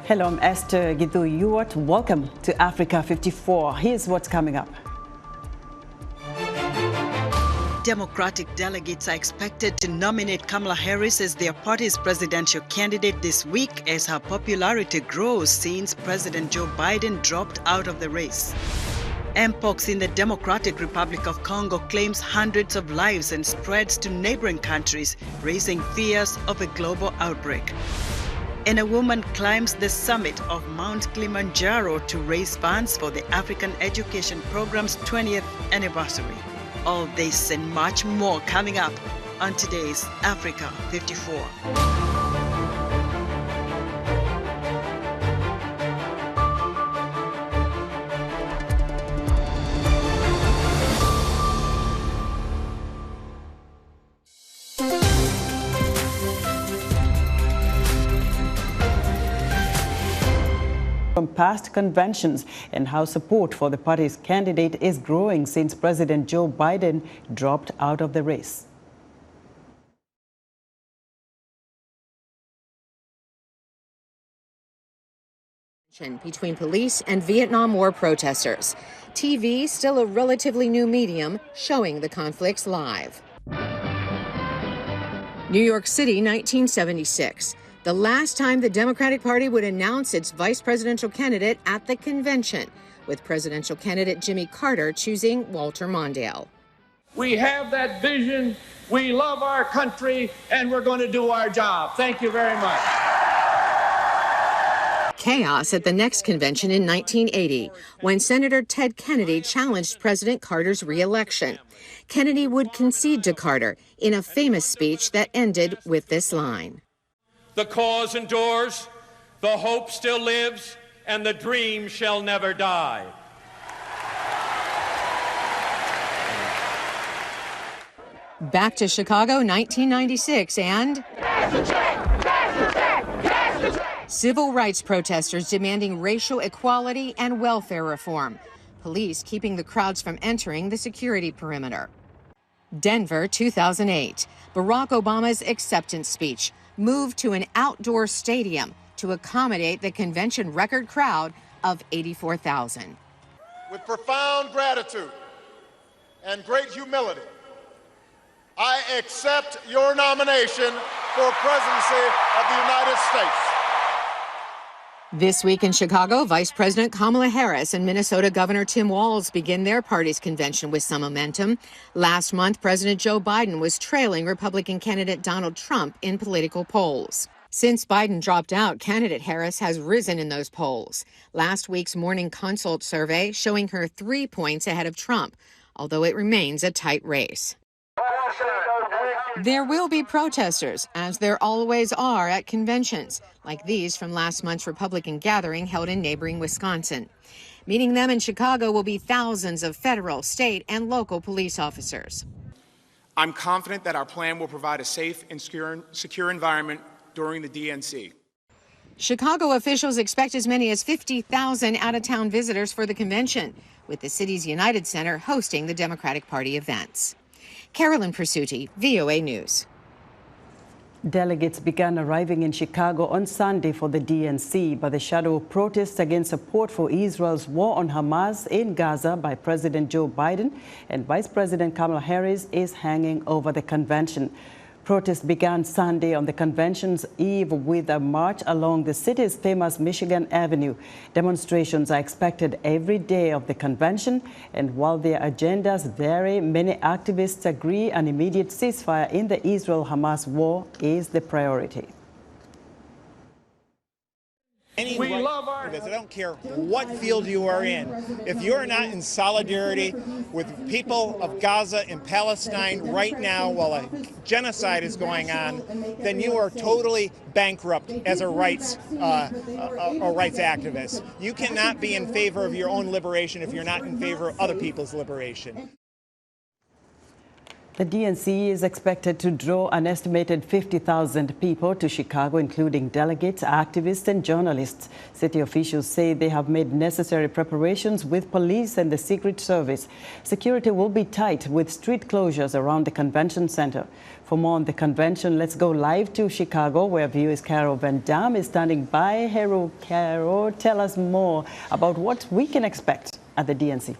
Hello, I'm Esther Githu-Yuart. Welcome to Africa 54. Here's what's coming up. Democratic delegates are expected to nominate Kamala Harris as their party's presidential candidate this week as her popularity grows since President Joe Biden dropped out of the race. Mpox in the Democratic Republic of Congo claims hundreds of lives and spreads to neighboring countries, raising fears of a global outbreak. And a woman climbs the summit of Mount Kilimanjaro to raise funds for the African Education Program's 20th anniversary. All this and much more coming up on today's Africa 54. From past conventions and how support for the party's candidate is growing since President Joe Biden dropped out of the race. Between police and Vietnam War protesters. TV, still a relatively new medium, showing the conflicts live. New York City, 1976. The last time the Democratic Party would announce its vice presidential candidate at the convention, with presidential candidate Jimmy Carter choosing Walter Mondale. We have that vision, we love our country, and we're going to do our job. Thank you very much. Chaos at the next convention in 1980, when Senator Ted Kennedy challenged President Carter's re-election. Kennedy would concede to Carter in a famous speech that ended with this line. The cause endures, the hope still lives, and the dream shall never die. Back to Chicago, 1996, and civil rights protesters demanding racial equality and welfare reform. Police keeping the crowds from entering the security perimeter. Denver, 2008. Barack Obama's acceptance speech moved to an outdoor stadium to accommodate the convention record crowd of 84,000. With profound gratitude and great humility, I accept your nomination for presidency of the United States. This week in Chicago, Vice President Kamala Harris and Minnesota Governor Tim Walz begin their party's convention with some momentum. Last month, President Joe Biden was trailing Republican candidate Donald Trump in political polls. Since Biden dropped out, candidate Harris has risen in those polls. Last week's Morning Consult survey showing her 3 points ahead of Trump, although it remains a tight race. There will be protesters, as there always are at conventions, like these from last month's Republican gathering held in neighboring Wisconsin. Meeting them in Chicago will be thousands of federal, state, and local police officers. I'm confident that our plan will provide a safe and secure environment during the DNC. Chicago officials expect as many as 50,000 out-of-town visitors for the convention, with the city's United Center hosting the Democratic Party events. Carolyn Persutti, VOA News. Delegates began arriving in Chicago on Sunday for the DNC, but the shadow of protests against support for Israel's war on Hamas in Gaza by President Joe Biden and Vice President Kamala Harris is hanging over the convention. Protests began Sunday on the convention's eve with a march along the city's famous Michigan Avenue. Demonstrations are expected every day of the convention, and while their agendas vary, many activists agree an immediate ceasefire in the Israel-Hamas war is the priority. We love our I don't care what field you are in. If you're not in solidarity with people of Gaza and Palestine right now while a genocide is going on, then you are totally bankrupt as a rights activist. You cannot be in favor of your own liberation if you're not in favor of other people's liberation. The DNC is expected to draw an estimated 50,000 people to Chicago, including delegates, activists, and journalists. City officials say they have made necessary preparations with police and the Secret Service. Security will be tight with street closures around the convention center. For more on the convention, let's go live to Chicago, where viewers Carol Van Dam is standing by. Hello, Carol, tell us more about what we can expect at the DNC.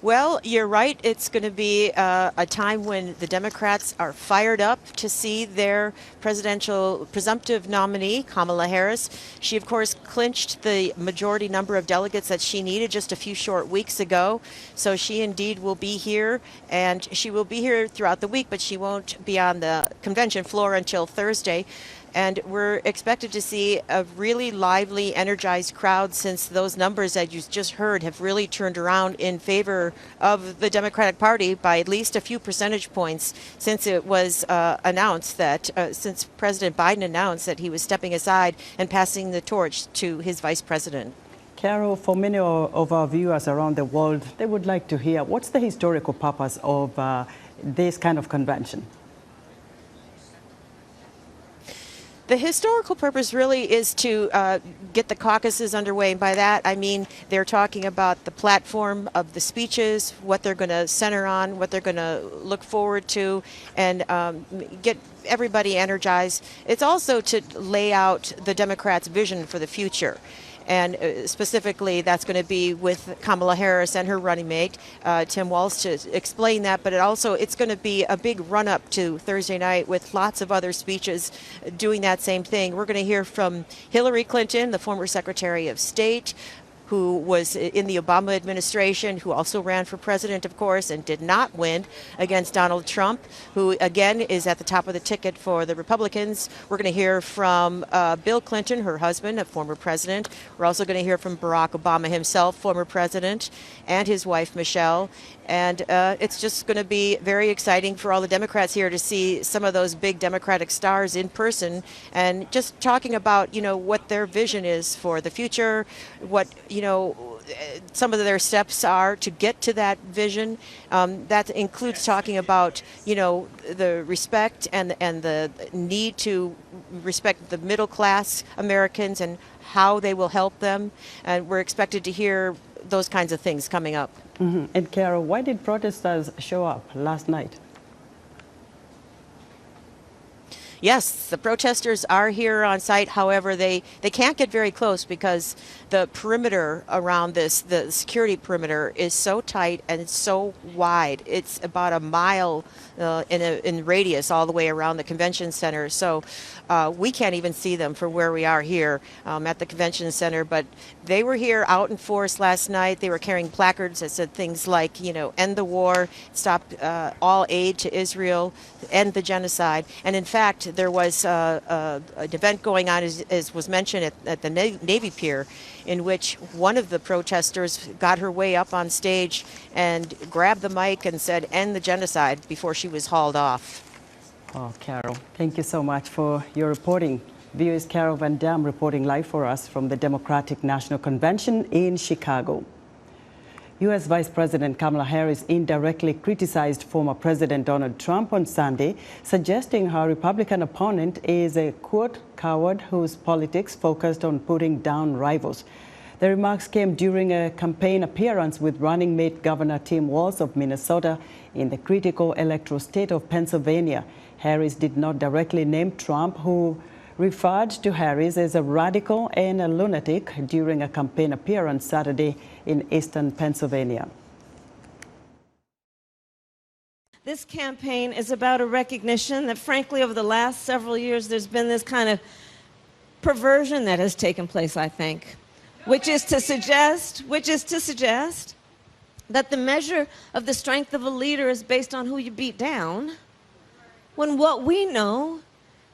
Well, you're right. It's going to be a time when the Democrats are fired up to see their presidential presumptive nominee, Kamala Harris. She, of course, clinched the majority number of delegates that she needed just a few short weeks ago. So she indeed will be here, and she will be here throughout the week, but she won't be on the convention floor until Thursday. And we're expected to see a really lively, energized crowd, since those numbers that you just heard have really turned around in favor of the Democratic Party by at least a few percentage points since it was announced that, since President Biden announced that he was stepping aside and passing the torch to his vice president. Carol, for many of our viewers around the world, they would like to hear what's the historical purpose of this kind of convention? The historical purpose really is to get the caucuses underway. And by that, I mean they're talking about the platform of the speeches, what they're going to center on, what they're going to look forward to, and get everybody energized. It's also to lay out the Democrats' vision for the future. And specifically, that's going to be with Kamala Harris and her running mate, Tim Walz, to explain that. But it's going to be a big run-up to Thursday night with lots of other speeches doing that same thing. We're going to hear from Hillary Clinton, the former Secretary of State, who was in the Obama administration, who also ran for president, of course, and did not win against Donald Trump, who, again, is at the top of the ticket for the Republicans. We're going to hear from Bill Clinton, her husband, a former president. We're also going to hear from Barack Obama himself, former president, and his wife, Michelle. And it's just going to be very exciting for all the Democrats here to see some of those big Democratic stars in person and just talking about, what their vision is for the future, what, some of their steps are to get to that vision. That includes talking about, the respect and the need to respect the middle class Americans and how they will help them. And we're expected to hear those kinds of things coming up. Mm-hmm. And Carol, why did protesters show up last night? Yes, the protesters are here on site. However, they can't get very close because the perimeter around this, the security perimeter, is so tight and it's so wide. It's about a mile in radius all the way around the convention center. So we can't even see them from where we are here at the convention center. But they were here out in force last night. They were carrying placards that said things like, end the war, stop all aid to Israel, end the genocide. And in fact, there was an event going on, as was mentioned, at the Navy Pier, in which one of the protesters got her way up on stage and grabbed the mic and said, end the genocide, before she was hauled off. Oh, Carol, thank you so much for your reporting. Viewers, Carol Van Dam reporting live for us from the Democratic National Convention in Chicago. U.S. Vice President Kamala Harris indirectly criticized former President Donald Trump on Sunday, suggesting her Republican opponent is a, quote, coward whose politics focused on putting down rivals. The remarks came during a campaign appearance with running mate Governor Tim Walz of Minnesota in the critical electoral state of Pennsylvania. Harris did not directly name Trump, who referred to Harris as a radical and a lunatic during a campaign appearance Saturday in eastern Pennsylvania. This campaign is about a recognition that, frankly, over the last several years, there's been this kind of perversion that has taken place, I think, which is to suggest that the measure of the strength of a leader is based on who you beat down, when what we know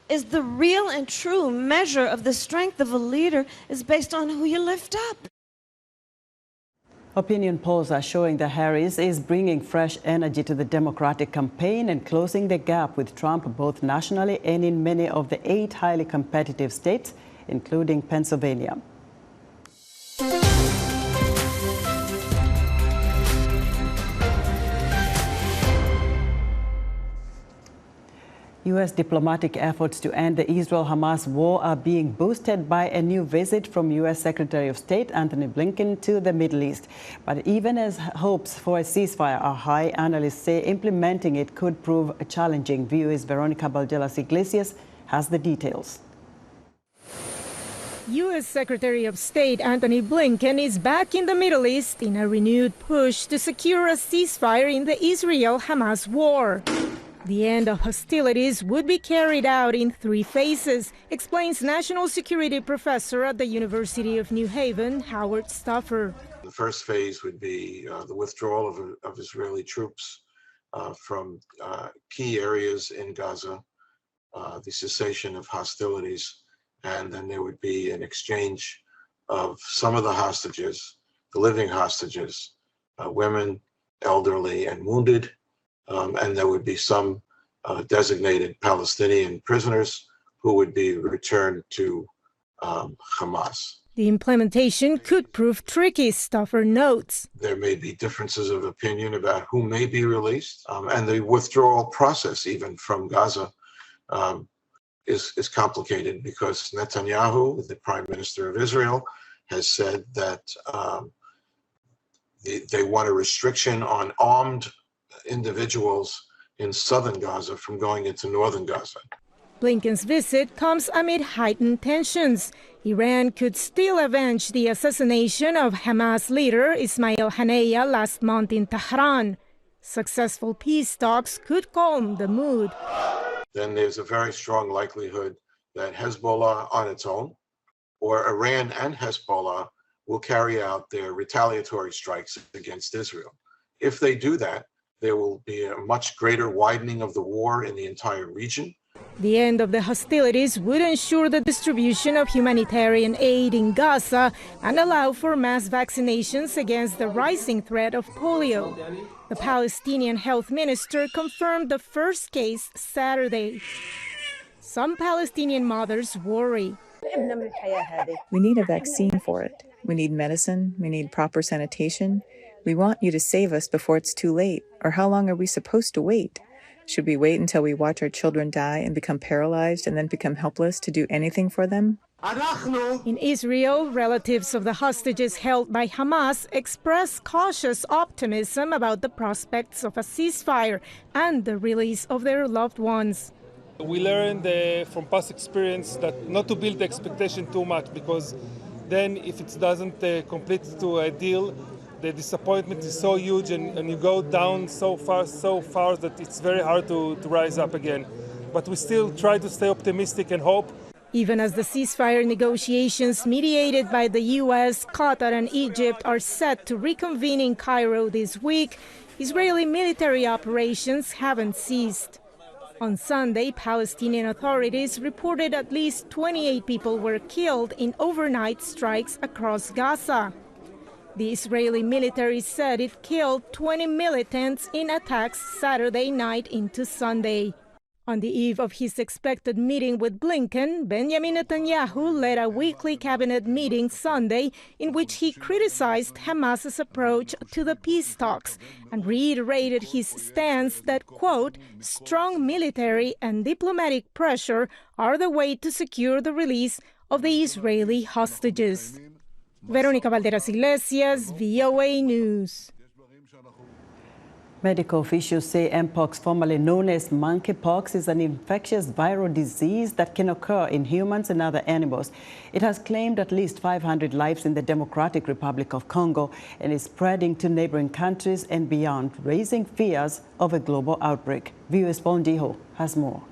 is the real and true measure of the strength of a leader is based on who you lift up. Opinion polls are showing that Harris is bringing fresh energy to the Democratic campaign and closing the gap with Trump both nationally and in many of the 8 highly competitive states, including Pennsylvania. U.S. diplomatic efforts to end the Israel-Hamas war are being boosted by a new visit from U.S. Secretary of State Antony Blinken to the Middle East. But even as hopes for a ceasefire are high, analysts say implementing it could prove challenging. VOA's Veronica Balderas Iglesias has the details. U.S. Secretary of State Antony Blinken is back in the Middle East in a renewed push to secure a ceasefire in the Israel-Hamas war. The end of hostilities would be carried out in 3 phases, explains national security professor at the University of New Haven, Howard Stauffer. The first phase would be the withdrawal of Israeli troops from key areas in Gaza, the cessation of hostilities, and then there would be an exchange of some of the hostages, the living hostages, women, elderly, and wounded. And there would be some designated Palestinian prisoners who would be returned to Hamas. The implementation could prove tricky, Stauffer notes. There may be differences of opinion about who may be released, and the withdrawal process, even from Gaza, is complicated because Netanyahu, the Prime Minister of Israel, has said that they want a restriction on armed individuals in southern Gaza from going into northern Gaza. Blinken's visit comes amid heightened tensions. Iran could still avenge the assassination of Hamas leader Ismail Haniyeh last month in Tehran. Successful peace talks could calm the mood. Then there's a very strong likelihood that Hezbollah on its own, or Iran and Hezbollah, will carry out their retaliatory strikes against Israel. If they do that, there will be a much greater widening of the war in the entire region. The end of the hostilities would ensure the distribution of humanitarian aid in Gaza and allow for mass vaccinations against the rising threat of polio. The Palestinian health minister confirmed the first case Saturday. Some Palestinian mothers worry. We need a vaccine for it. We need medicine. We need proper sanitation. We want you to save us before it's too late. Or how long are we supposed to wait? Should we wait until we watch our children die and become paralyzed and then become helpless to do anything for them? In Israel, relatives of the hostages held by Hamas express cautious optimism about the prospects of a ceasefire and the release of their loved ones. We learned from past experience that not to build the expectation too much, because then if it doesn't complete to a deal, the disappointment is so huge and you go down so far that it's very hard to rise up again. But we still try to stay optimistic and hope. Even as the ceasefire negotiations mediated by the U.S., Qatar and Egypt are set to reconvene in Cairo this week, Israeli military operations haven't ceased. On Sunday, Palestinian authorities reported at least 28 people were killed in overnight strikes across Gaza. The Israeli military said it killed 20 militants in attacks Saturday night into Sunday. On the eve of his expected meeting with Blinken, Benjamin Netanyahu led a weekly cabinet meeting Sunday in which he criticized Hamas's approach to the peace talks and reiterated his stance that, quote, strong military and diplomatic pressure are the way to secure the release of the Israeli hostages. Veronica Balderas Iglesias, VOA News. Medical officials say mpox, formerly known as monkeypox, is an infectious viral disease that can occur in humans and other animals. It has claimed at least 500 lives in the Democratic Republic of Congo and is spreading to neighboring countries and beyond, raising fears of a global outbreak. VOA's Bondiho has more.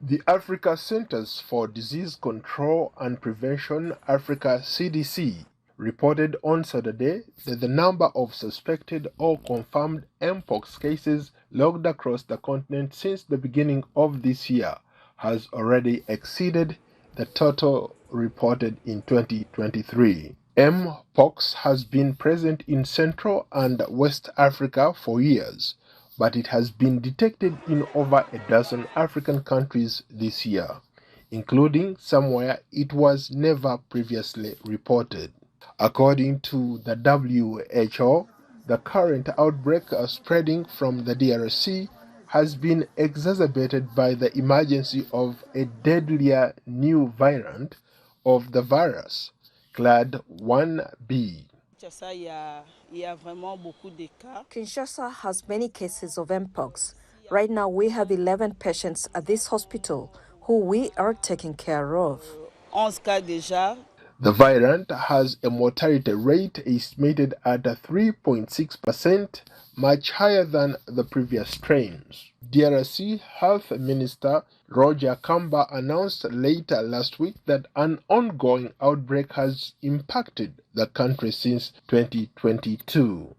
The Africa Centers for Disease Control and Prevention, Africa CDC, reported on Saturday that the number of suspected or confirmed mpox cases logged across the continent since the beginning of this year has already exceeded the total reported in 2023. Mpox has been present in Central and West Africa for years, but it has been detected in over a dozen African countries this year, including some where it was never previously reported. According to the WHO, the current outbreak spreading from the DRC has been exacerbated by the emergence of a deadlier new variant of the virus, clade 1b. Kinshasa has many cases of mpox. Right now we have 11 patients at this hospital who we are taking care of. The variant has a mortality rate estimated at 3.6%, much higher than the previous strains. DRC Health Minister Roger Kamba announced later last week that an ongoing outbreak has impacted the country since 2022.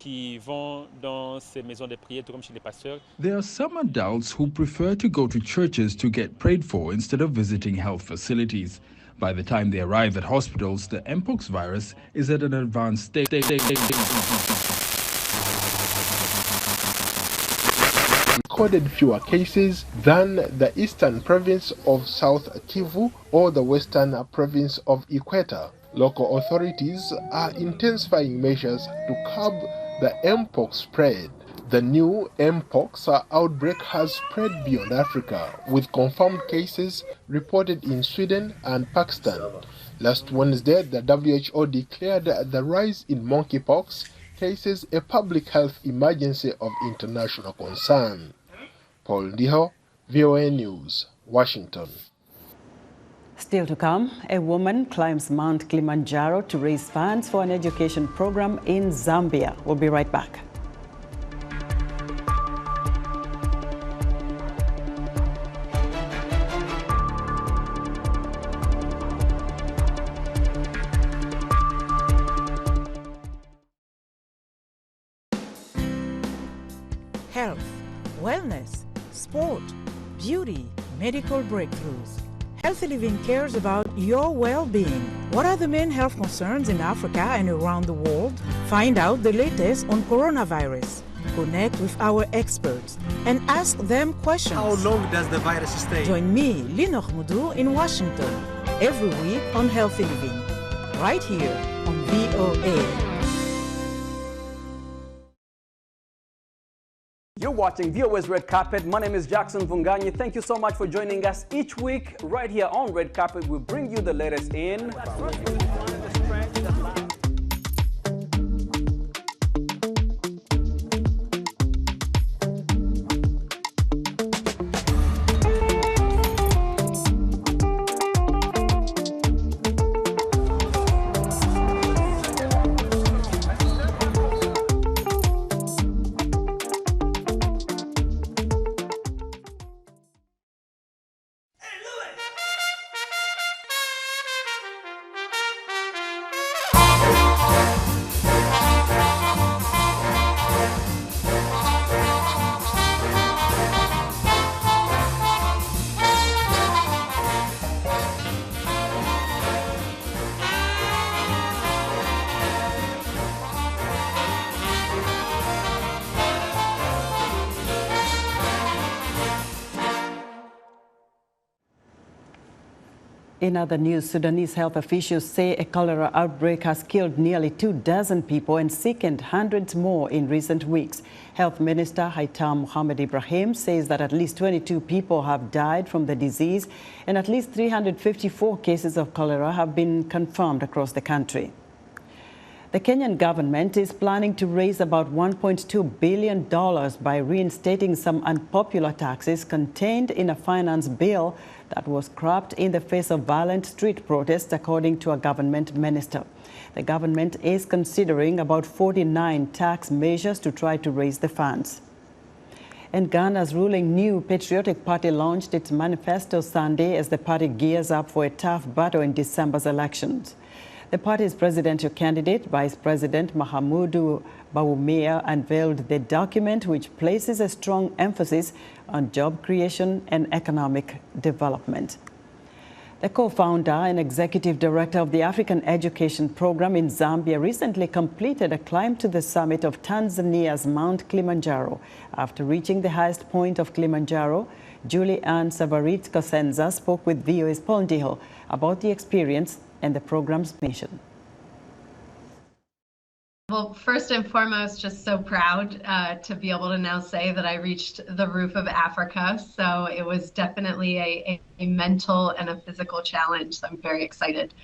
There are some adults who prefer to go to churches to get prayed for instead of visiting health facilities. By the time they arrive at hospitals, the mpox virus is at an advanced stage. Recorded fewer cases than the eastern province of South Kivu or the western province of Equator. Local authorities are intensifying measures to curb the mpox spread. The new mpox outbreak has spread beyond Africa, with confirmed cases reported in Sweden and Pakistan. Last Wednesday, the WHO declared the rise in monkeypox cases a public health emergency of international concern. Paul Ndiho, VOA News, Washington. Still to come, a woman climbs Mount Kilimanjaro to raise funds for an education program in Zambia. We'll be right back. Health, wellness, sport, beauty, medical breakthroughs. Healthy Living cares about your well-being. What are the main health concerns in Africa and around the world? Find out the latest on coronavirus. Connect with our experts and ask them questions. How long does the virus stay? Join me, Linor Mudu, in Washington every week on Healthy Living, right here on VOA. You're watching VOA's Red Carpet. My name is Jackson Vunganyi. Thank you so much for joining us each week right here on Red Carpet. We bring you the latest in... In other news, Sudanese health officials say a cholera outbreak has killed nearly 24 people and sickened hundreds more in recent weeks. Health Minister Haitham Mohamed Ibrahim says that at least 22 people have died from the disease and at least 354 cases of cholera have been confirmed across the country. The Kenyan government is planning to raise about $1.2 billion by reinstating some unpopular taxes contained in a finance bill that was scrapped in the face of violent street protests, according to a government minister. The government is considering about 49 tax measures to try to raise the funds. And Ghana's ruling New Patriotic Party launched its manifesto Sunday as the party gears up for a tough battle in December's elections. The party's presidential candidate, Vice President Mahamudu Bawumia, unveiled the document, which places a strong emphasis on job creation and economic development. The co-founder and executive director of the African Education Program in Zambia recently completed a climb to the summit of Tanzania's Mount Kilimanjaro. After reaching the highest point of Kilimanjaro, Julie Ann Savarit Kosenza spoke with VOA's Paul Ndiho about the experience and the program's mission. Well, first and foremost, just so proud to be able to now say that I reached the roof of Africa. So it was definitely a mental and a physical challenge. So I'm very excited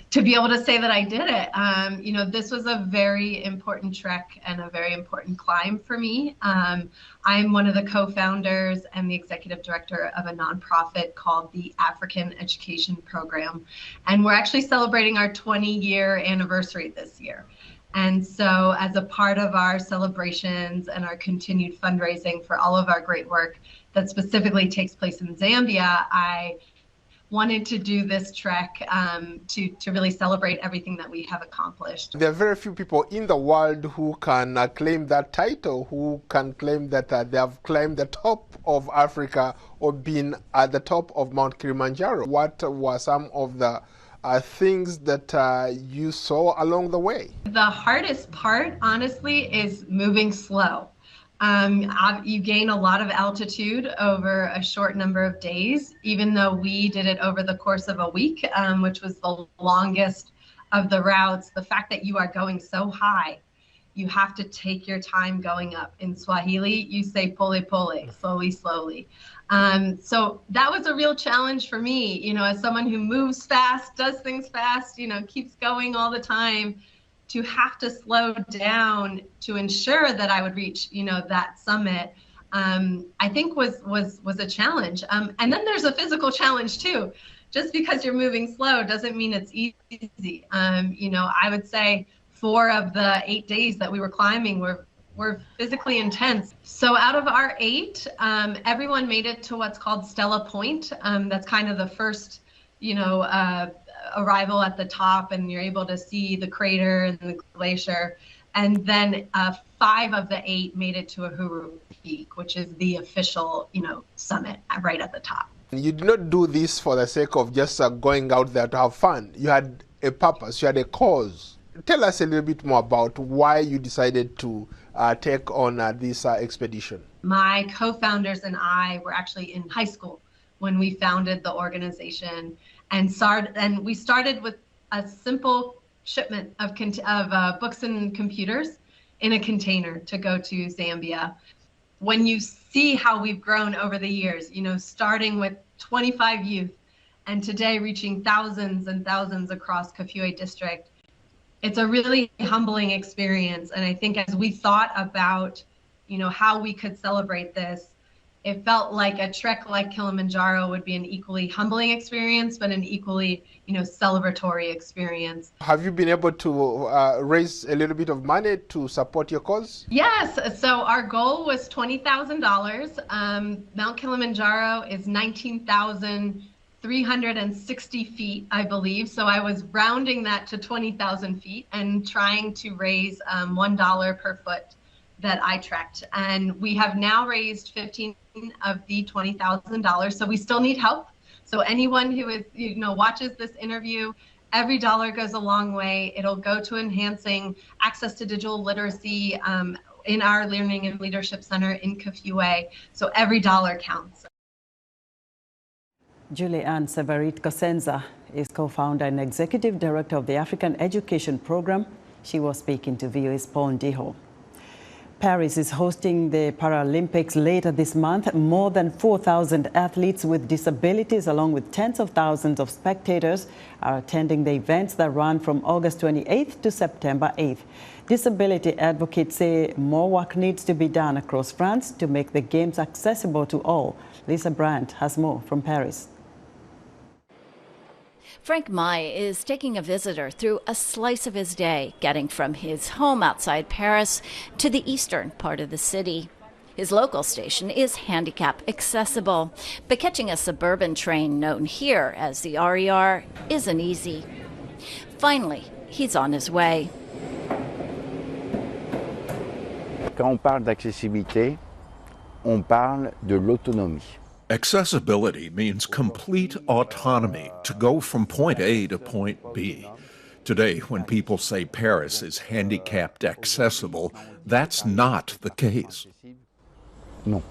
to be able to say that I did it. You know, this was a very important trek and a very important climb for me. I'm one of the co-founders and the executive director of a nonprofit called the African Education Program. And we're actually celebrating our 20-year anniversary this year. And so as a part of our celebrations and our continued fundraising for all of our great work that specifically takes place in Zambia, I wanted to do this trek to really celebrate everything that we have accomplished. There are very few people in the world who can claim that title, who can claim that they have climbed the top of Africa or been at the top of Mount Kilimanjaro. What were some of the things that you saw along the way? The hardest part, honestly, is moving slow. You gain a lot of altitude over a short number of days, even though we did it over the course of a week, which was the longest of the routes. The fact that you are going so high, you have to take your time going up. In Swahili, you say pole pole, slowly, slowly. So that was a real challenge for me, you know, as someone who moves fast, does things fast, you know, keeps going all the time, to have to slow down to ensure that I would reach, you know, that summit, I think was a challenge. And then there's a physical challenge too. Just because you're moving slow doesn't mean it's easy. You know, I would say 4 of the 8 days that we were climbing were physically intense. So out of our 8, everyone made it to what's called Stella Point. That's kind of the first, you know, arrival at the top, and you're able to see the crater and the glacier. And then 5 of the 8 made it to Uhuru Peak, which is the official, you know, summit right at the top. You did not do this for the sake of just going out there to have fun. You had a purpose, you had a cause. Tell us a little bit more about why you decided to take on this expedition. My co-founders and I were actually in high school when we founded the organization, and we started with a simple shipment of books and computers in a container to go to Zambia. When you see how we've grown over the years, you know, starting with 25 youth and today reaching thousands and thousands across Kafue district, it's a really humbling experience. And I think as we thought about, you know, how we could celebrate this, it felt like a trek like Kilimanjaro would be an equally humbling experience, but an equally, you know, celebratory experience. Have you been able to raise a little bit of money to support your cause? Yes. So our goal was $20,000. Mount Kilimanjaro is 19,360 feet, I believe. So I was rounding that to 20,000 feet and trying to raise $1 per foot that I trekked. And we have now raised 15 of the $20,000. So we still need help. So anyone who is, you know, watches this interview, every dollar goes a long way. It'll go to enhancing access to digital literacy in our Learning and Leadership Center in Kafue. So every dollar counts. Julie-Anne Severit-Kosenza is co-founder and executive director of the African Education Program. She was speaking to VOA's Paul Ndiho. Paris is hosting the Paralympics later this month. More than 4,000 athletes with disabilities, along with tens of thousands of spectators, are attending the events that run from August 28th to September 8th. Disability advocates say more work needs to be done across France to make the Games accessible to all. Lisa Brandt has more from Paris. Frank Mai is taking a visitor through a slice of his day, getting from his home outside Paris to the eastern part of the city. His local station is handicap accessible, but catching a suburban train known here as the RER isn't easy. Finally, he's on his way. Quand on parle d'accessibilité, on parle de l'autonomie. Accessibility means complete autonomy to go from point A to point B. Today, when people say Paris is handicapped accessible, that's not the case. No.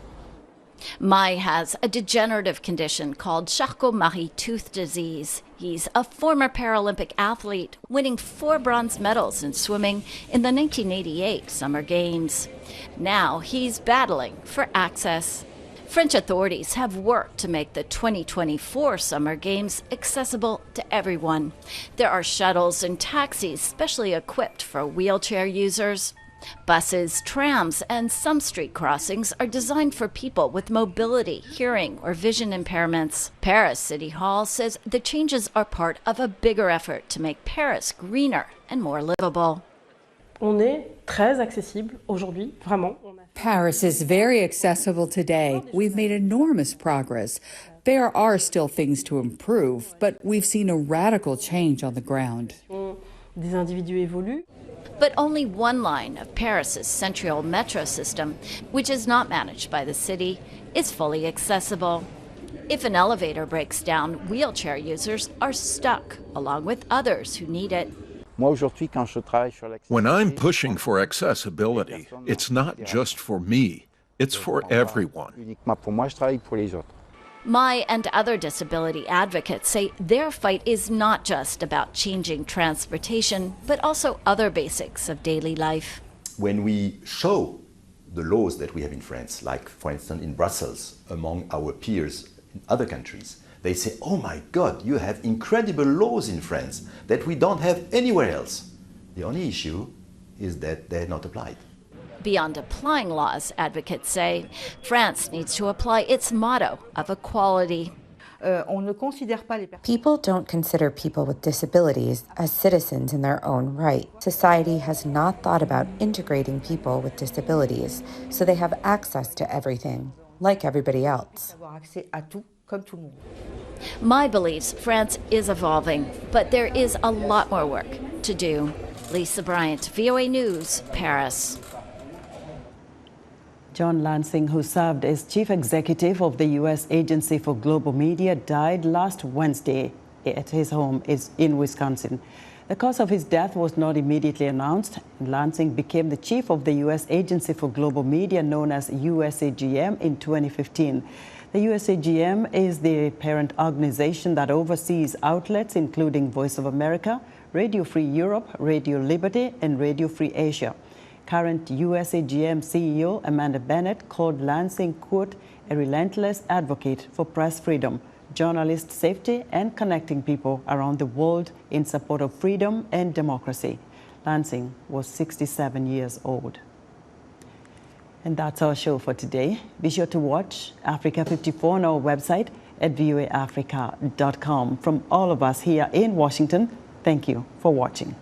Mai has a degenerative condition called Charcot-Marie tooth disease. He's a former Paralympic athlete, winning 4 bronze medals in swimming in the 1988 Summer Games. Now he's battling for access. French authorities have worked to make the 2024 Summer Games accessible to everyone. There are shuttles and taxis specially equipped for wheelchair users. Buses, trams, and some street crossings are designed for people with mobility, hearing, or vision impairments. Paris City Hall says the changes are part of a bigger effort to make Paris greener and more livable. On est très accessible aujourd'hui, vraiment. Paris is very accessible today. We've made enormous progress. There are still things to improve, but we've seen a radical change on the ground. Des individus évoluent. But only one line of Paris's central metro system, which is not managed by the city, is fully accessible. If an elevator breaks down, wheelchair users are stuck, along with others who need it. When I'm pushing for accessibility, it's not just for me, it's for everyone. Mai and other disability advocates say their fight is not just about changing transportation, but also other basics of daily life. When we show the laws that we have in France, like for instance in Brussels, among our peers in other countries, they say, oh my God, you have incredible laws in France that we don't have anywhere else. The only issue is that they're not applied. Beyond applying laws, advocates say, France needs to apply its motto of equality. People don't consider people with disabilities as citizens in their own right. Society has not thought about integrating people with disabilities so they have access to everything, like everybody else. Mai believes France is evolving, but there is a lot more work to do. Lisa Bryant, VOA News, Paris. John Lansing, who served as chief executive of the U.S. Agency for Global Media, died last Wednesday at his home in Wisconsin. The cause of his death was not immediately announced. Lansing became the chief of the U.S. Agency for Global Media, known as USAGM, in 2015. The USAGM is the parent organization that oversees outlets including Voice of America, Radio Free Europe, Radio Liberty, and Radio Free Asia. Current USAGM CEO Amanda Bennett called Lansing, quote, a relentless advocate for press freedom, journalist safety, and connecting people around the world in support of freedom and democracy. Lansing was 67 years old. And that's our show for today. Be sure to watch Africa 54 on our website at voaafrica.com. From all of us here in Washington, thank you for watching.